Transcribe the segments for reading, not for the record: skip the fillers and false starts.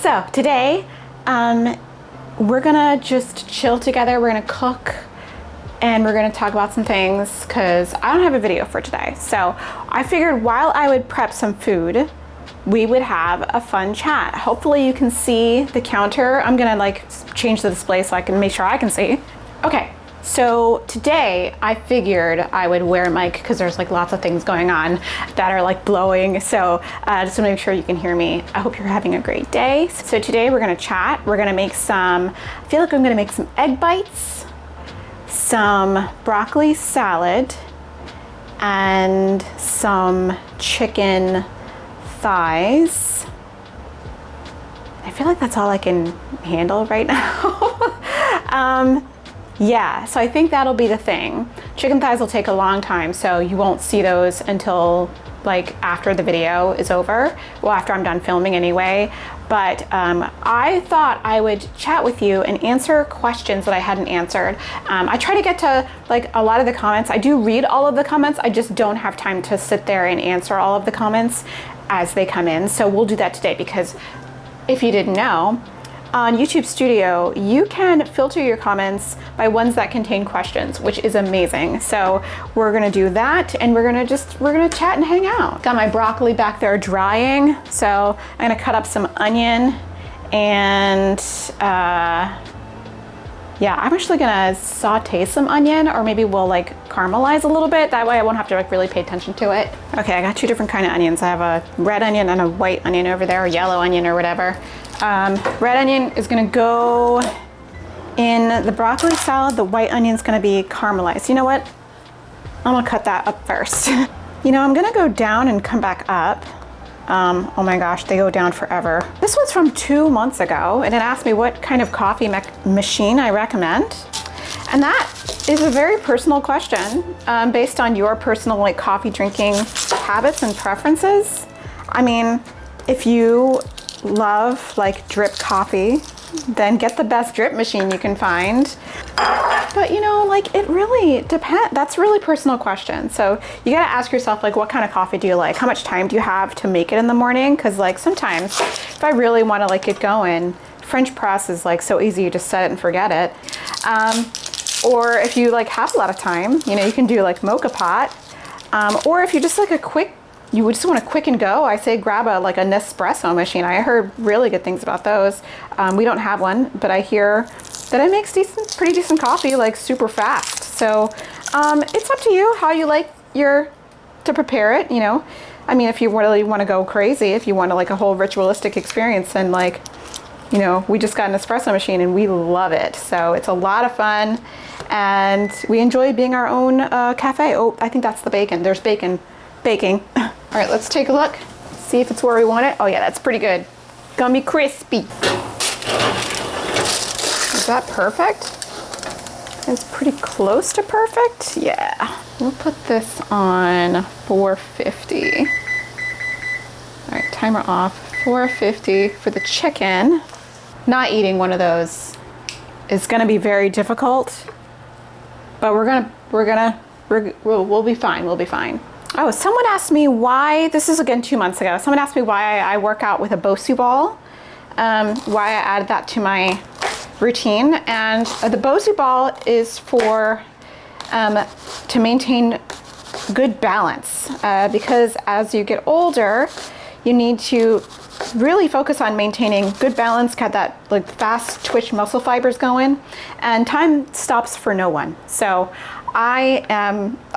So today, we're gonna just chill together. We're gonna cook and we're gonna talk about some things because I don't have a video for today. So I figured while I would prep some food, we would have a fun chat. Hopefully you can see the counter. I'm gonna like change the display so I can make sure I can see. Okay, so today I figured I would wear a mic because there's like lots of things going on that are like blowing. So just to make sure you can hear me. I hope you're having a great day. So today we're gonna chat. We're gonna make some, I feel like I'm gonna make some egg bites, some broccoli salad, and some chicken thighs. I feel like that's all I can handle right now. Yeah, so I think that'll be the thing. Chicken thighs will take a long time, so you won't see those until like after the video is over. Well, after I'm done filming anyway. But I thought I would chat with you and answer questions that I hadn't answered. I try to get to like a lot of the comments. I do read all of the comments. I just don't have time to sit there and answer all of the comments as they come in. So we'll do that today because if you didn't know, on YouTube Studio, you can filter your comments by ones that contain questions, which is amazing. So we're gonna do that and we're gonna chat and hang out. Got my broccoli back there drying. So I'm gonna cut up some onion and yeah, I'm actually gonna saute some onion, or maybe we'll like caramelize a little bit. That way I won't have to like really pay attention to it. Okay, I got two different kind of onions. I have a red onion and a white onion over there, or yellow onion or whatever. Red onion is gonna go in the broccoli salad. The white onion's gonna be caramelized. You know what? I'm gonna cut that up first. You know, I'm gonna go down and come back up. Oh my gosh, they go down forever. This was from 2 months ago, and it asked me what kind of coffee machine I recommend. And that is a very personal question based on your personal like coffee drinking habits and preferences. I mean, if you love like drip coffee, then get the best drip machine you can find. But you know, like it really depends. That's a really personal question. So you gotta ask yourself like, what kind of coffee do you like? How much time do you have to make it in the morning? Cause like sometimes if I really wanna like get going, French press is like so easy, you just set it and forget it. Or if you like have a lot of time, you know, you can do like mocha pot. Or if you just like you just want to quick and go, I say grab a Nespresso machine. I heard really good things about those. We don't have one, but I hear that it makes pretty decent coffee, like super fast. So it's up to you how you like to prepare it, you know. I mean, if you really want to go crazy, if you want like a whole ritualistic experience, then like, you know, we just got an espresso machine and we love it. So it's a lot of fun and we enjoy being our own cafe. Oh, I think that's the bacon. There's bacon baking. All right, let's take a look. See if it's where we want it. Oh yeah, that's pretty good. Gummy crispy. Is that perfect? It's pretty close to perfect. Yeah. We'll put this on 450. All right, timer off. 450 for the chicken. Not eating one of those is gonna be very difficult, but we'll be fine. We'll be fine. Oh, someone asked me why, this is again 2 months ago, someone asked me why I work out with a Bosu ball, why I added that to my routine. And the Bosu ball is for, to maintain good balance, because as you get older, you need to really focus on maintaining good balance, got that like fast twitch muscle fibers going, and time stops for no one. So I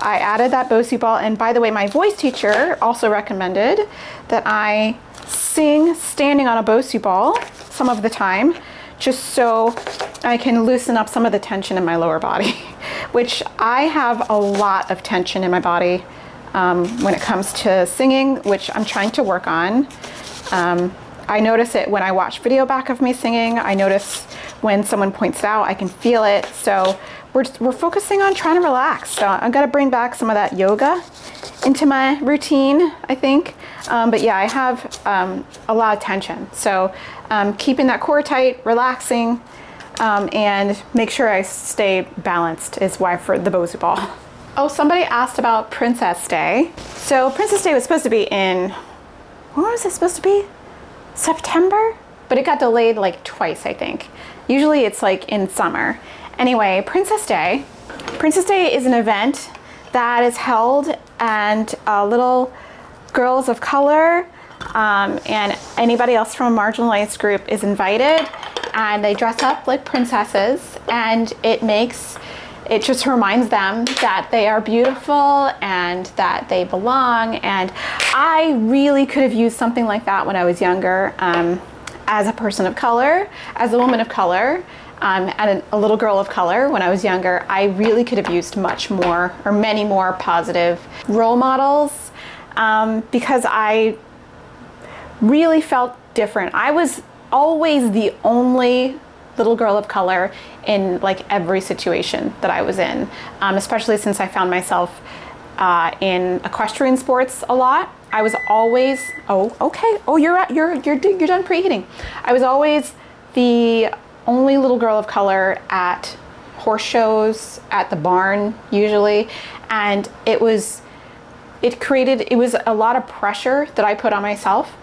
added that Bosu ball, and by the way, my voice teacher also recommended that I sing standing on a Bosu ball some of the time, just so I can loosen up some of the tension in my lower body, which I have a lot of tension in my body when it comes to singing, which I'm trying to work on. I notice it when I watch video back of me singing. I notice when someone points it out, I can feel it. So we're focusing on trying to relax. So I've got to bring back some of that yoga into my routine, I think. But yeah, I have a lot of tension. So keeping that core tight, relaxing, and make sure I stay balanced is why for the Bosu ball. Oh, somebody asked about Princess Day. So Princess Day was supposed to be in, when was it supposed to be? September? but it got delayed like twice, I think. Usually it's like in summer. Anyway, Princess Day. Princess Day is an event that is held, and little girls of color and anybody else from a marginalized group is invited, and they dress up like princesses, and it just reminds them that they are beautiful and that they belong. And I really could have used something like that when I was younger, as a person of color, as a woman of color, and a little girl of color when I was younger. I really could have used much more, or many more positive role models, because I really felt different. I was always the only little girl of color in like every situation that I was in, especially since I found myself in equestrian sports a lot. I was always, oh, okay, oh, you're done preheating. I was always the only little girl of color at horse shows, at the barn usually, and it was a lot of pressure that I put on myself.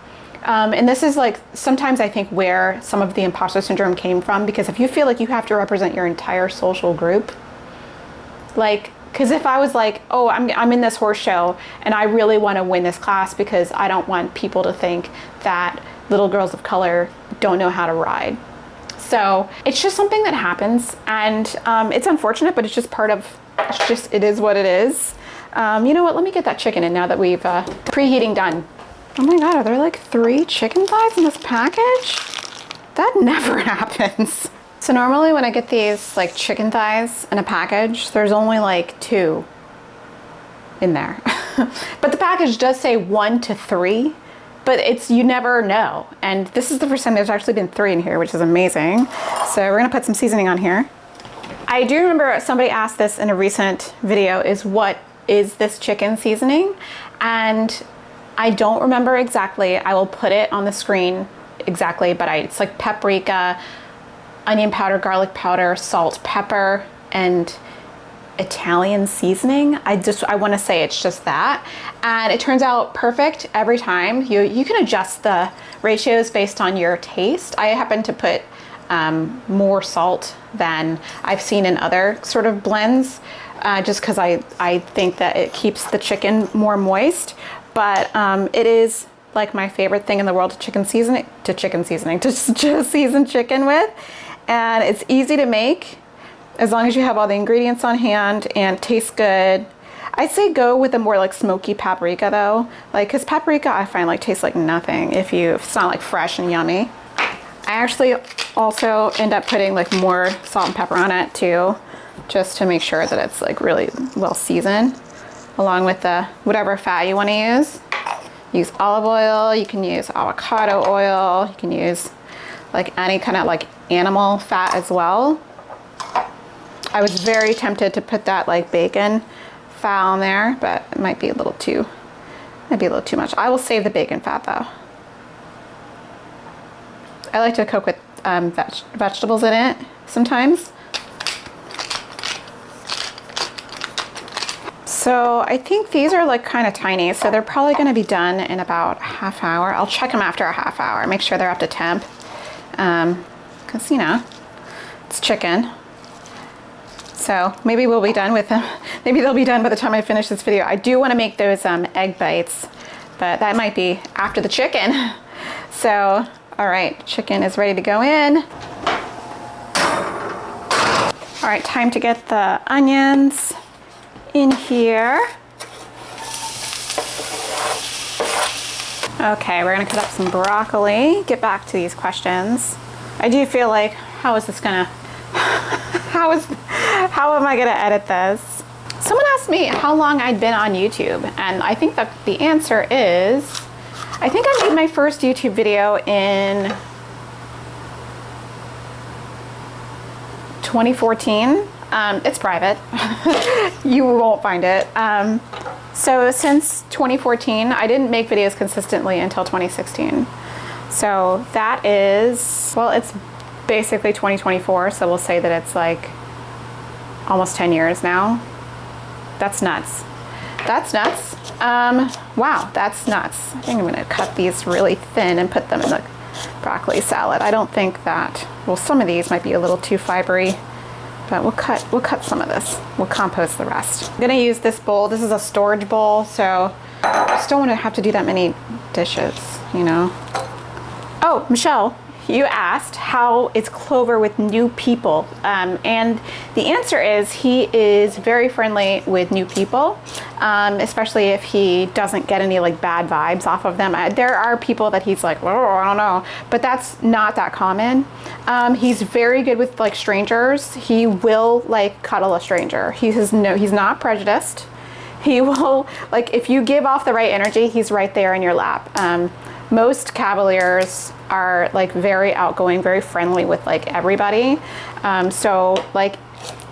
And this is like, sometimes I think where some of the imposter syndrome came from, because if you feel like you have to represent your entire social group, like, because if I was like, oh, I'm in this horse show and I really want to win this class because I don't want people to think that little girls of color don't know how to ride. So it's just something that happens, and it's unfortunate, but it's just it is what it is. You know what, let me get that chicken in now that we've preheating done. Oh my God, are there like 3 chicken thighs in this package? That never happens. So normally when I get these like chicken thighs in a package, there's only like 2 in there. But the package does say 1 to 3, but you never know. And this is the first time there's actually been 3 in here, which is amazing. So we're gonna put some seasoning on here. I do remember somebody asked this in a recent video, what is this chicken seasoning? And I don't remember exactly. I will put it on the screen exactly, but it's like paprika, onion powder, garlic powder, salt, pepper, and Italian seasoning. I want to say it's just that. And it turns out perfect every time. You can adjust the ratios based on your taste. I happen to put more salt than I've seen in other sort of blends, just because I think that it keeps the chicken more moist. But it is like my favorite thing in the world to season chicken with. And it's easy to make as long as you have all the ingredients on hand and tastes good. I say go with a more like smoky paprika though, like, cause paprika I find like tastes like nothing if it's not like fresh and yummy. I actually also end up putting like more salt and pepper on it too, just to make sure that it's like really well seasoned, along with the whatever fat you want to use. Use olive oil, you can use avocado oil, you can use like any kind of like animal fat as well. I was very tempted to put that like bacon fat on there, but it might be a little too much. I will save the bacon fat though. I like to cook with vegetables in it sometimes. So I think these are like kind of tiny, so they're probably going to be done in about a half hour. I'll check them after a half hour, make sure they're up to temp, because you know, it's chicken. So maybe we'll be done with them. Maybe they'll be done by the time I finish this video. I do want to make those egg bites, but that might be after the chicken. So, all right, chicken is ready to go in. All right, time to get the onions in here. Okay, we're gonna cut up some broccoli, get back to these questions. I do feel like, how is this gonna, how am I gonna edit this? Someone asked me how long I'd been on YouTube, and I think that the answer is, I think I made my first YouTube video in 2014. It's private. You won't find it. So since 2014, I didn't make videos consistently until 2016. So that is, well, it's basically 2024. So we'll say that it's like almost 10 years now. That's nuts. That's nuts. Wow, that's nuts. I think I'm gonna cut these really thin and put them in the broccoli salad. I don't think that, well, some of these might be a little too fibery, but we'll cut some of this. We'll compost the rest. I'm gonna use this bowl. This is a storage bowl, so I just don't want to have to do that many dishes, you know. Oh, Michelle, you asked how is Clover with new people, and the answer is he is very friendly with new people, especially if he doesn't get any like bad vibes off of them. There are people that he's like, oh, I don't know, but that's not that common. He's very good with like strangers. He will like cuddle a stranger. He's not prejudiced. He will, like, if you give off the right energy, he's right there in your lap. Most Cavaliers are like very outgoing, very friendly with like everybody. So like,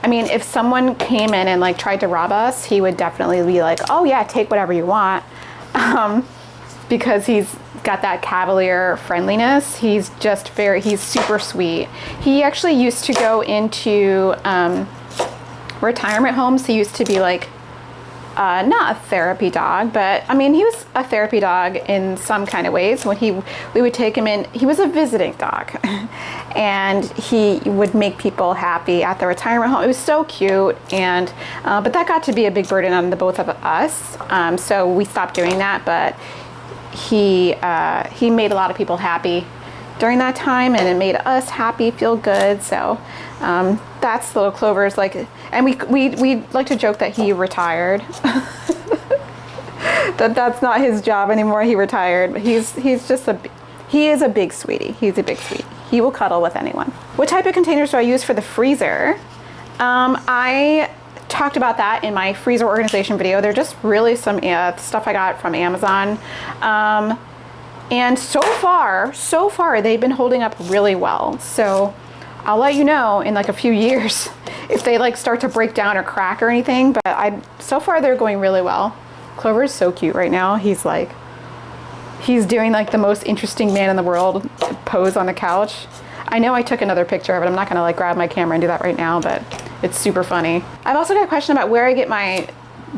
I mean, if someone came in and like tried to rob us, he would definitely be like, oh yeah, take whatever you want. Because he's got that Cavalier friendliness. He's super sweet. He actually used to go into retirement homes. He used to be like, not a therapy dog, but I mean, he was a therapy dog in some kind of ways. When we would take him in, he was a visiting dog and he would make people happy at the retirement home. It was so cute. And, but that got to be a big burden on the both of us. So we stopped doing that, but he made a lot of people happy during that time, and it made us happy, feel good. So that's little Clover's like, and we like to joke that he retired. that's not his job anymore. He retired, but he is a big sweetie. He's a big sweetie. He will cuddle with anyone. What type of containers do I use for the freezer? I talked about that in my freezer organization video. They're just really some stuff I got from Amazon. And so far, they've been holding up really well. So I'll let you know in like a few years if they like start to break down or crack or anything, but so far they're going really well. Clover is so cute right now. He's doing like the most interesting man in the world pose on the couch. I know I took another picture of it. I'm not gonna like grab my camera and do that right now, but it's super funny. I've also got a question about where I get my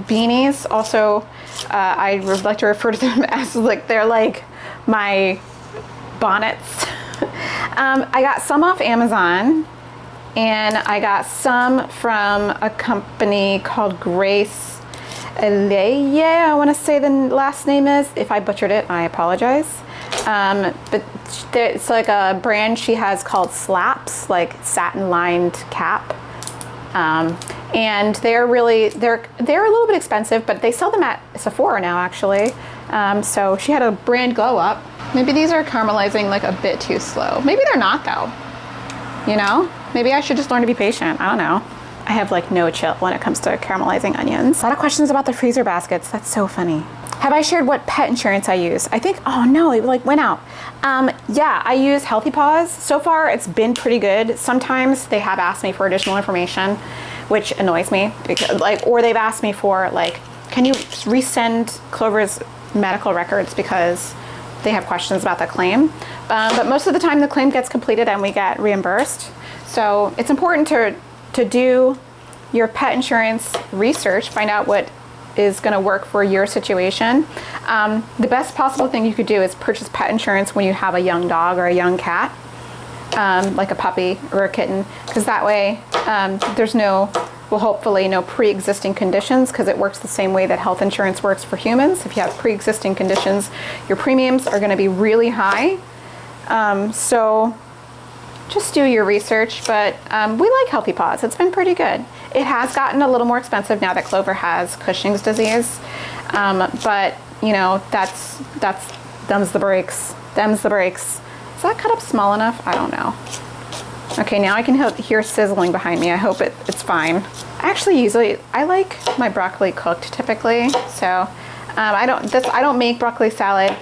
beanies. Also, I would like to refer to them as like, they're like my bonnets. I got some off Amazon, and I got some from a company called Grace Eleye, I want to say the last name is. If I butchered it, I apologize. But it's like a brand she has called Slaps, like satin lined cap. And they're a little bit expensive, but they sell them at Sephora now actually. So she had a brand glow up. Maybe these are caramelizing like a bit too slow. Maybe they're not though, you know? Maybe I should just learn to be patient. I don't know. I have like no chill when it comes to caramelizing onions. A lot of questions about the freezer baskets. That's so funny. Have I shared what pet insurance I use? I think, oh no, it like went out. Yeah, I use Healthy Paws. So far it's been pretty good. Sometimes they have asked me for additional information, which annoys me because or they've asked me for like, can you resend Clover's medical records because they have questions about the claim. But most of the time the claim gets completed and we get reimbursed. So it's important to do your pet insurance research, find out what is going to work for your situation. The best possible thing you could do is purchase pet insurance when you have a young dog or a young cat, like a puppy or a kitten, because that way there's hopefully no pre-existing conditions, because it works the same way that health insurance works for humans. If you have pre-existing conditions, your premiums are going to be really high. So just do your research, but we like Healthy Paws. It's been pretty good. It has gotten a little more expensive now that Clover has Cushing's disease, but you know, them's the breaks. Them's the breaks. Is that cut up small enough? I don't know. Okay, now I can hear sizzling behind me. I hope it's fine. I like my broccoli cooked typically, so I don't make broccoli salad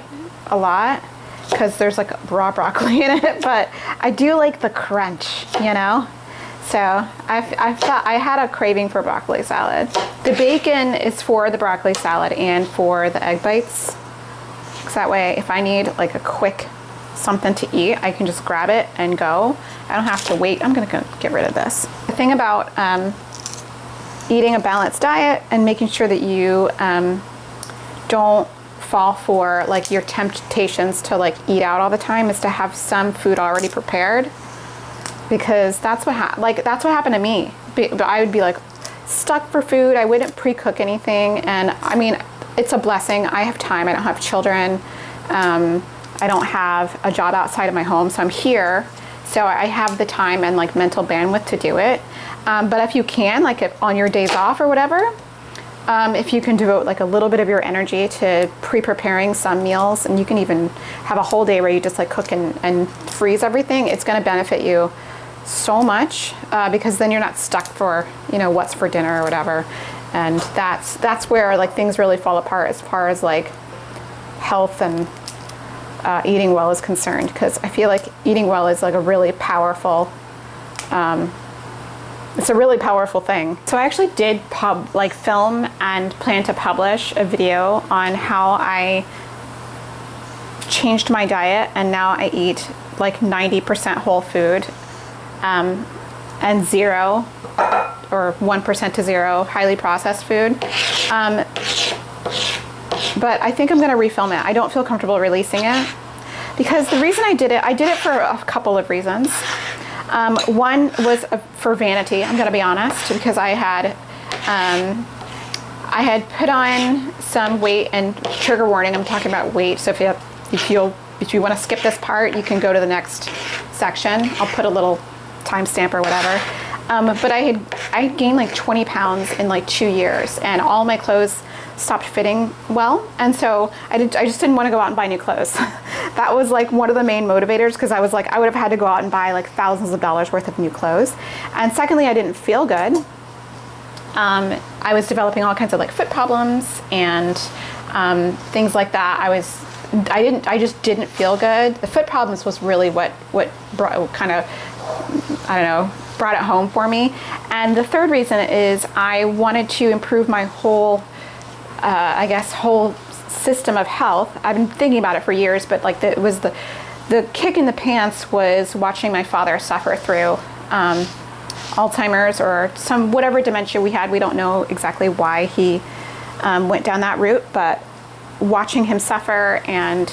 a lot because there's like raw broccoli in it, but I do like the crunch, you know? So I had a craving for broccoli salad. The bacon is for the broccoli salad and for the egg bites. Because that way, if I need like a quick something to eat, I can just grab it and go. I don't have to wait. I'm gonna get rid of this. The thing about eating a balanced diet and making sure that you don't fall for like your temptations to like eat out all the time is to have some food already prepared, because that's what happened to me. But I would be like stuck for food. I wouldn't pre-cook anything, and I mean, it's a blessing. I have time. I don't have children. I don't have a job outside of my home, so I'm here. So I have the time and like mental bandwidth to do it. But if you can, like if on your days off or whatever, if you can devote like a little bit of your energy to pre-preparing some meals, and you can even have a whole day where you just like cook and freeze everything, it's going to benefit you so much, because then you're not stuck for, you know, what's for dinner or whatever. And that's where like things really fall apart as far as like health and eating well is concerned, because I feel like eating well is like a really powerful, it's a really powerful thing. So I actually did film and plan to publish a video on how I changed my diet, and now I eat like 90% whole food, and 0 or 1% to 0 highly processed food. But I think I'm gonna refilm it. I don't feel comfortable releasing it, because the reason I did it for a couple of reasons. One was for vanity, I'm gonna be honest, because I had put on some weight, and trigger warning, I'm talking about weight, so if you wanna skip this part, you can go to the next section. I'll put a little timestamp or whatever. But I had gained like 20 pounds in like 2 years, and all my clothes stopped fitting well, and so I just didn't want to go out and buy new clothes. That was like one of the main motivators, because I was like, I would have had to go out and buy like thousands of dollars worth of new clothes. And secondly, I didn't feel good. I was developing all kinds of like foot problems and things like that. I just didn't feel good. The foot problems was really what brought it home for me. And the third reason is I wanted to improve my whole system of health. I've been thinking about it for years, but like the kick in the pants was watching my father suffer through Alzheimer's or some whatever dementia we had. We don't know exactly why he went down that route, but watching him suffer and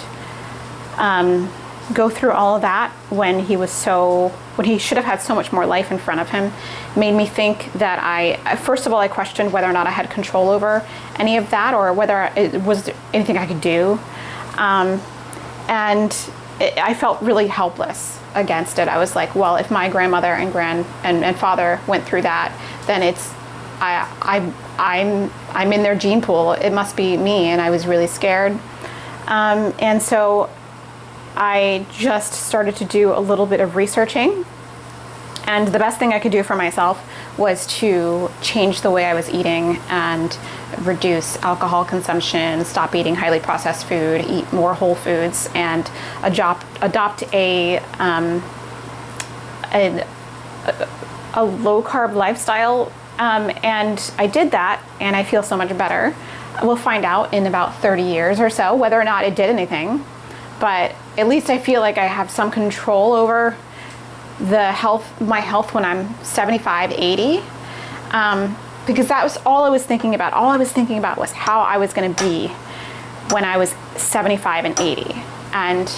go through all of that when he should have had so much more life in front of him made me think that first of all, I questioned whether or not I had control over any of that, or whether it was anything I could do. I felt really helpless against it. I was like, well, if my grandmother and father went through that, then I'm in their gene pool. It must be me. And I was really scared. And so I just started to do a little bit of researching, and the best thing I could do for myself was to change the way I was eating and reduce alcohol consumption, stop eating highly processed food, eat more whole foods, and adopt a low carb lifestyle. And I did that, and I feel so much better. We'll find out in about 30 years or so whether or not it did anything. But at least I feel like I have some control over my health when I'm 75, 80. Because that was all I was thinking about. All I was thinking about was how I was going to be when I was 75 and 80. And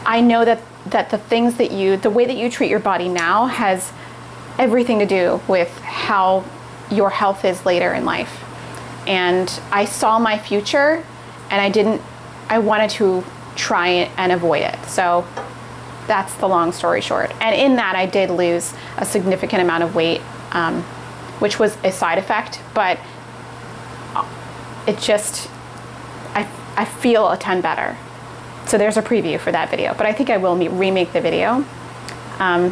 I know that the way that you treat your body now has everything to do with how your health is later in life. And I saw my future, and I wanted to try and avoid it. So that's the long story short. And in that, I did lose a significant amount of weight, which was a side effect, but I feel a ton better. So there's a preview for that video, but I think I will remake the video. But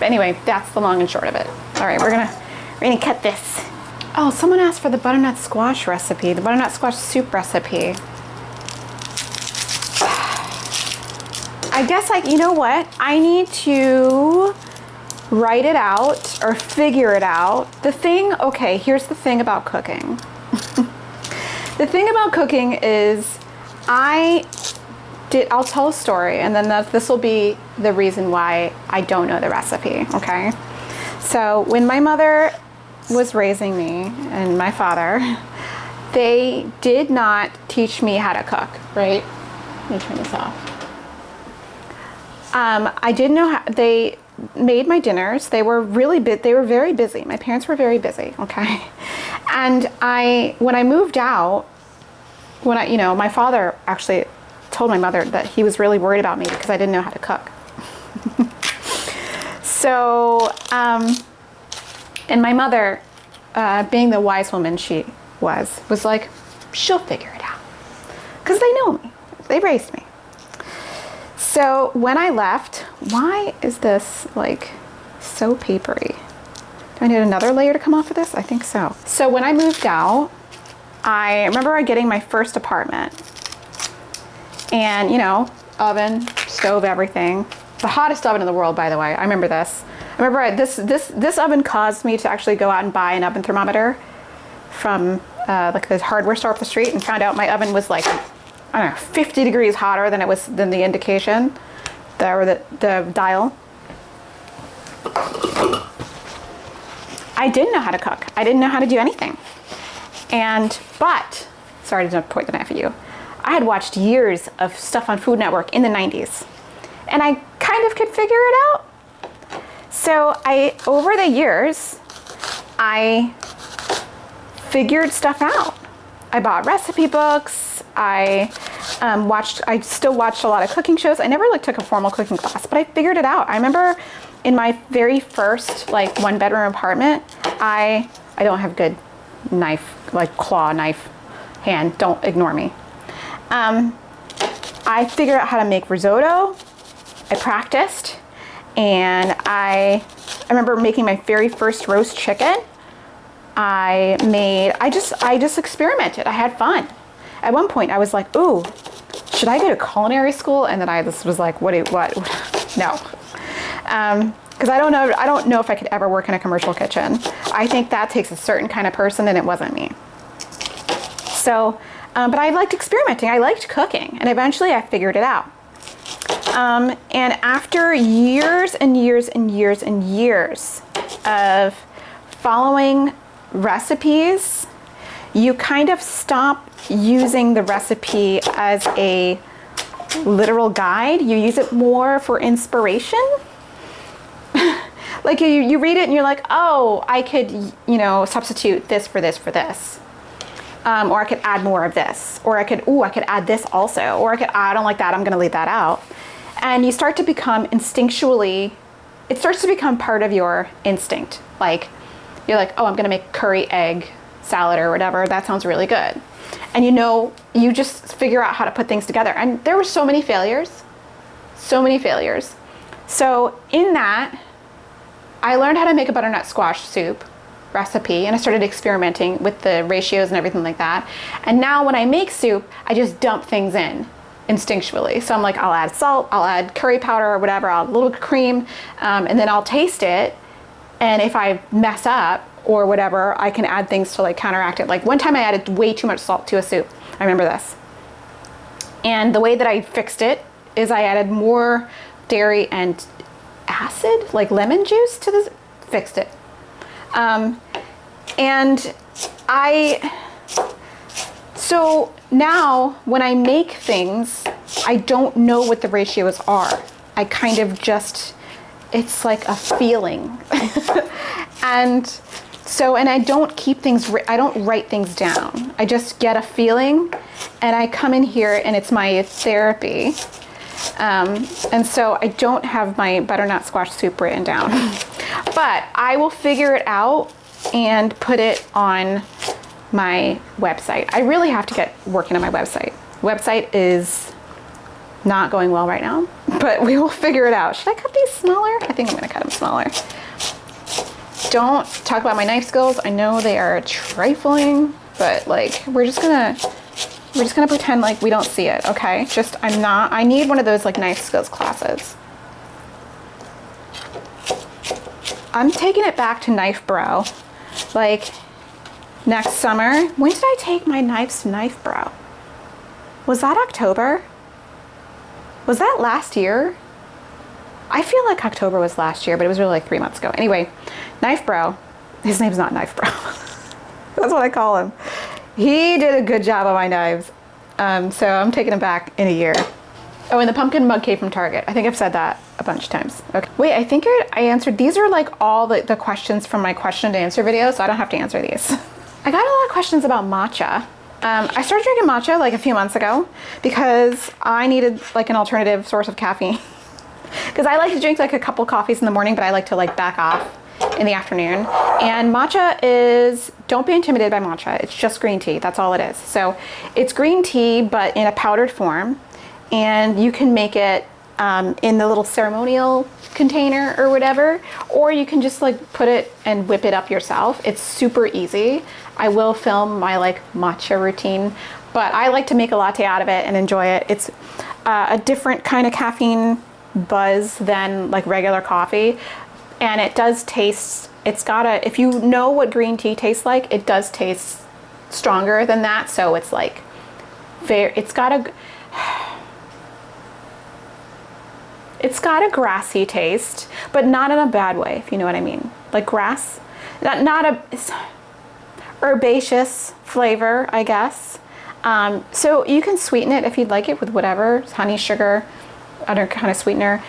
anyway, that's the long and short of it. All right, we're gonna cut this. Oh, someone asked for the butternut squash recipe, the butternut squash soup recipe. I guess, like, you know what? I need to write it out or figure it out. Okay, here's the thing about cooking. The thing about cooking is I'll tell a story, and then this will be the reason why I don't know the recipe, okay? So when my mother was raising me and my father, they did not teach me how to cook, right? Let me turn this off. I didn't know how, they made my dinners. They were they were very busy. My parents were very busy, okay? And when I moved out, my father actually told my mother that he was really worried about me because I didn't know how to cook. So, and my mother, being the wise woman she was like, she'll figure it out. Because they know me. They raised me. So when I left, why is this like so papery? Do I need another layer to come off of this? I think so. So when I moved out, I remember getting my first apartment. And, oven, stove, everything. The hottest oven in the world, by the way. I remember this. I remember this oven caused me to actually go out and buy an oven thermometer from like the hardware store up the street, and found out my oven was like, I don't know, 50 degrees hotter than the indication, the dial. I didn't know how to cook. I didn't know how to do anything. But, sorry to point the knife at you. I had watched years of stuff on Food Network in the 90s, and I kind of could figure it out. So over the years, I figured stuff out. I bought recipe books. I still watched a lot of cooking shows. I never took a formal cooking class, but I figured it out. I remember in my very first one bedroom apartment, I don't have good knife, claw knife hand. Don't ignore me. I figured out how to make risotto. I practiced, and I remember making my very first roast chicken. I just experimented. I had fun. At one point I was like, ooh, should I go to culinary school? And then I was like, what? No. Because I don't know if I could ever work in a commercial kitchen. I think that takes a certain kind of person, and it wasn't me. So, but I liked experimenting. I liked cooking, and eventually I figured it out. And after years and years and years and years of following recipes, you kind of stop using the recipe as a literal guide. You use it more for inspiration. Like you read it and you're like, oh, I could, substitute this for this for this. Or I could add more of this. Or I could add this also. Or I don't like that, I'm gonna leave that out. And you start to become it starts to become part of your instinct. You're like, oh, I'm gonna make curry egg salad or whatever. That sounds really good. And you just figure out how to put things together. And there were so many failures. So many failures. So in that, I learned how to make a butternut squash soup recipe, and I started experimenting with the ratios and everything like that. And now when I make soup, I just dump things in instinctually. So I'm like, I'll add salt, I'll add curry powder or whatever, I'll add a little cream, and then I'll taste it. And if I mess up or whatever, I can add things to counteract it. Like one time I added way too much salt to a soup. I remember this. And the way that I fixed it is I added more dairy and acid, like lemon juice to this, fixed it. So now when I make things, I don't know what the ratios are. I kind of just, it's like a feeling. And I don't keep things, I don't write things down. I just get a feeling, and I come in here and it's my therapy. And so I don't have my butternut squash soup written down, but I will figure it out and put it on my website. I really have to get working on my website. Website is not going well right now, but we will figure it out. Should I cut these smaller? I think I'm gonna cut them smaller. Don't talk about my knife skills. I know they are trifling, but we're just gonna pretend like we don't see it, okay? I need one of those knife skills classes. I'm taking it back to Knife Bro, next summer. When did I take my knives to Knife Bro? Was that October? Was that last year? I feel like October was last year, but it was really 3 months ago. Anyway, Knife Bro, his name's not Knife Bro. That's what I call him. He did a good job on my knives. So I'm taking them back in a year. Oh, and the pumpkin mug came from Target. I think I've said that a bunch of times. Okay. Wait, I think I answered, these are like all the questions from my question and answer video, so I don't have to answer these. I got a lot of questions about matcha. I started drinking matcha like a few months ago because I needed like an alternative source of caffeine. Because I like to drink like a couple coffees in the morning, but I like to like back off in the afternoon. And matcha is, don't be intimidated by matcha. It's just green tea, that's all it is. So it's green tea, but in a powdered form. And you can make it in the little ceremonial container or whatever, or you can just like put it and whip it up yourself. It's super easy. I will film my like matcha routine, but I like to make a latte out of it and enjoy it. It's a different kind of caffeine buzz than like regular coffee, and it does taste, it's got a, if you know what green tea tastes like, it does taste stronger than that. So it's like very, it's got a grassy taste, but not in a bad way, if you know what I mean. Like grass, not a herbaceous flavor, I guess. So you can sweeten it if you'd like it with whatever, honey, sugar, other kind of sweetener.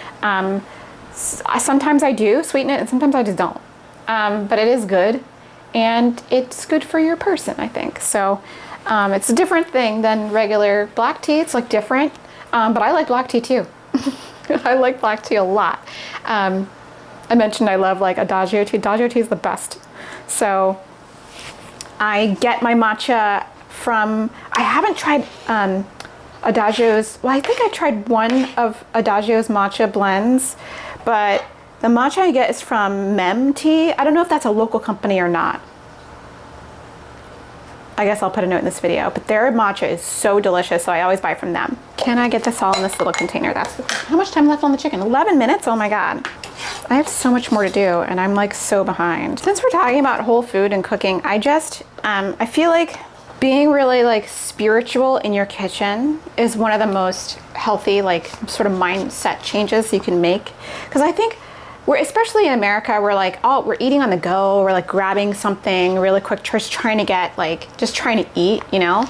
Sometimes I do sweeten it and sometimes I just don't. But it is good and it's good for your person, I think. So it's a different thing than regular black tea. It's like different, but I like black tea too. I like black tea a lot. I mentioned I love like Adagio tea. Adagio tea is the best. So I get my matcha from, I haven't tried Adagio's, well, I think I tried one of Adagio's matcha blends, but the matcha I get is from Mem Tea. I don't know if that's a local company or not. I guess I'll put a note in this video, but their matcha is so delicious, so I always buy from them. Can I get this all in this little container? That's how much time left on the chicken? 11 minutes? Oh my God. I have so much more to do and I'm like so behind. Since we're talking about whole food and cooking, I just, I feel like being really like spiritual in your kitchen is one of the most healthy, like sort of mindset changes you can make. Because I think we're, especially in America, we're like, oh, we're eating on the go. We're like grabbing something really quick, just trying to get like, just trying to eat, you know,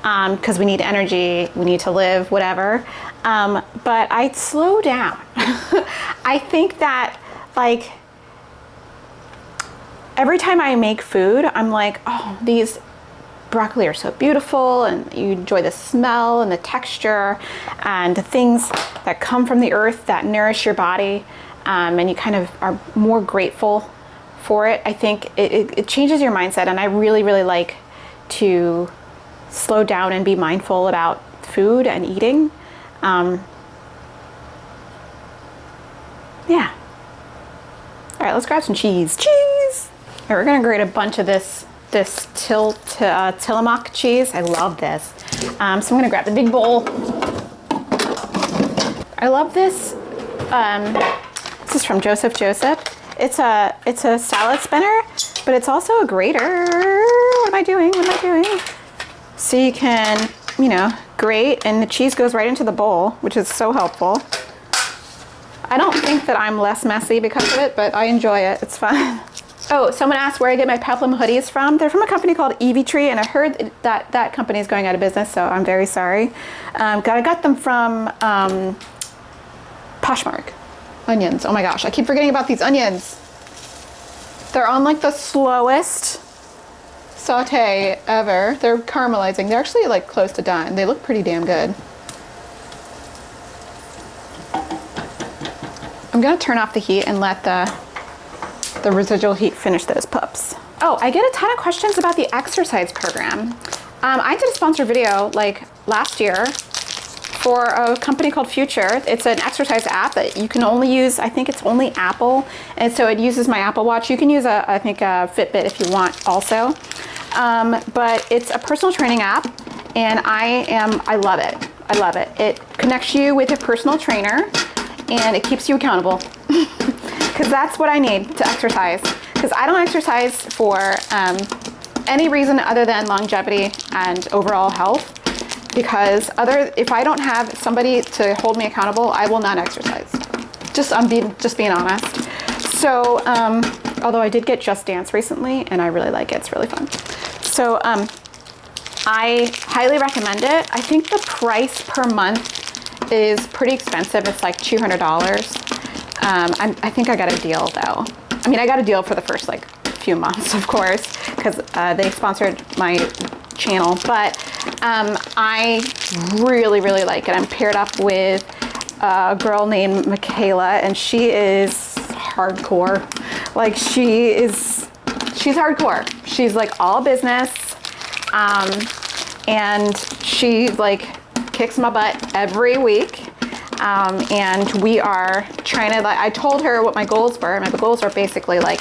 because we need energy, we need to live, whatever. But I'd slow down. I think that like every time I make food, I'm like, oh, these broccoli are so beautiful, and you enjoy the smell and the texture and the things that come from the earth that nourish your body. And you kind of are more grateful for it. I think it changes your mindset, and I really, really like to slow down and be mindful about food and eating. Yeah. All right, let's grab some cheese. Cheese! All right, we're gonna grate a bunch of this Tillamook cheese. I love this. So I'm gonna grab the big bowl. I love this. This is from Joseph. It's a salad spinner, but it's also a grater. What am I doing? So you can, you know, grate and the cheese goes right into the bowl, which is so helpful. I don't think that I'm less messy because of it, but I enjoy it. It's fun. Oh, someone asked where I get my peplum hoodies from. They're from a company called Evie Tree, and I heard that company is going out of business, so I'm very sorry. I got them from Poshmark. Onions. Oh my gosh, I keep forgetting about these onions. They're on like the slowest saute ever. They're caramelizing. They're actually like close to done. They look pretty damn good. I'm gonna turn off the heat and let the residual heat finish those pups. Oh, I get a ton of questions about the exercise program. I did a sponsored video like last year for a company called Future. It's an exercise app that you can only use, I think it's only Apple, and so it uses my Apple Watch. You can use I think a Fitbit if you want also. But it's a personal training app, and I love it. I love it. It connects you with a personal trainer, and it keeps you accountable. Because that's what I need to exercise. Because I don't exercise for any reason other than longevity and overall health. Because if I don't have somebody to hold me accountable, I will not exercise. I'm just being honest. So, although I did get Just Dance recently, and I really like it. It's really fun. So, I highly recommend it. I think the price per month is pretty expensive. It's like $200. I think I got a deal though. I mean, I got a deal for the first like few months, of course, because they sponsored my channel, but I really, really like it. I'm paired up with a girl named Michaela, and she is hardcore. Like she's hardcore. She's like all business, and she like kicks my butt every week. And we are trying to, like, I told her what my goals were. My goals are basically like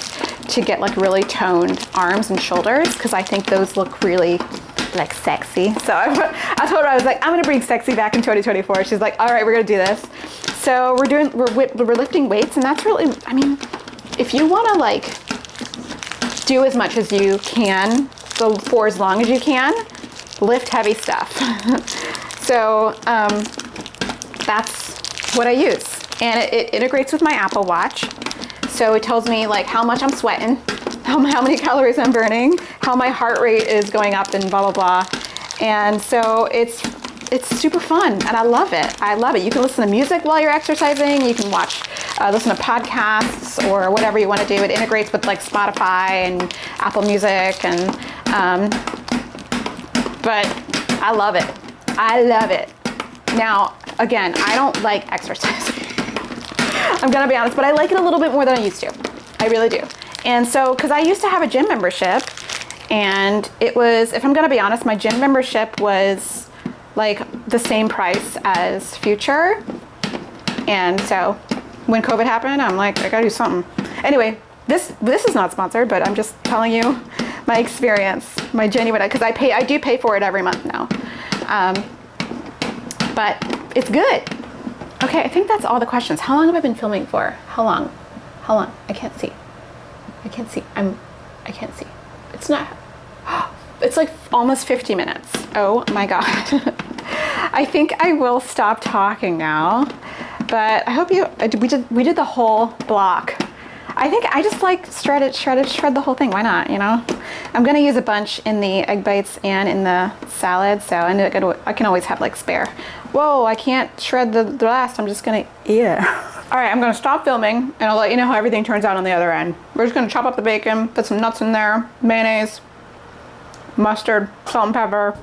to get like really toned arms and shoulders, because I think those look really like sexy. So I told her, I was like, I'm gonna bring sexy back in 2024. She's like, all right, we're gonna do this. So we're lifting weights, and that's really, I mean, if you wanna like do as much as you can, go for as long as you can, lift heavy stuff. So that's what I use. And it integrates with my Apple Watch. So it tells me like how much I'm sweating, how many calories I'm burning, how my heart rate is going up, and blah, blah, blah. And so it's super fun, and I love it. I love it. You can listen to music while you're exercising. You can listen to podcasts or whatever you want to do. It integrates with like Spotify and Apple Music, and but I love it. I love it. Now, again, I don't like exercising. I'm gonna be honest, but I like it a little bit more than I used to. I really do. And so, because I used to have a gym membership, and it was, if I'm gonna be honest, my gym membership was like the same price as Future. And so when COVID happened, I'm like, I gotta do something. Anyway, this is not sponsored, but I'm just telling you my experience, my genuine, because I do pay for it every month now. But it's good. Okay, I think that's all the questions. How long have I been filming for? How long? I can't see. I can't see. I can't see. It's not, it's like almost 50 minutes. Oh my God. I think I will stop talking now, but I hope we did the whole block. I think I just like shred the whole thing. Why not, you know? I'm gonna use a bunch in the egg bites and in the salad, so I can always have like spare. Whoa, I can't shred the last, I'm just gonna eat it. All right, I'm gonna stop filming, and I'll let you know how everything turns out on the other end. We're just gonna chop up the bacon, put some nuts in there, mayonnaise, mustard, salt and pepper.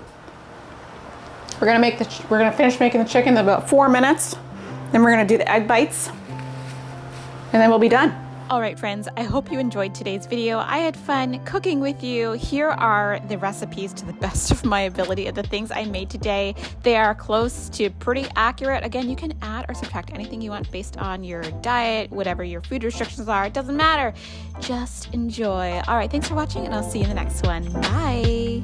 We're gonna finish making the chicken in about 4 minutes. Then we're gonna do the egg bites, and then we'll be done. All right, friends, I hope you enjoyed today's video. I had fun cooking with you. Here are the recipes to the best of my ability of the things I made today. They are close to pretty accurate. Again, you can add or subtract anything you want based on your diet, whatever your food restrictions are. It doesn't matter. Just enjoy. All right, thanks for watching, and I'll see you in the next one. Bye.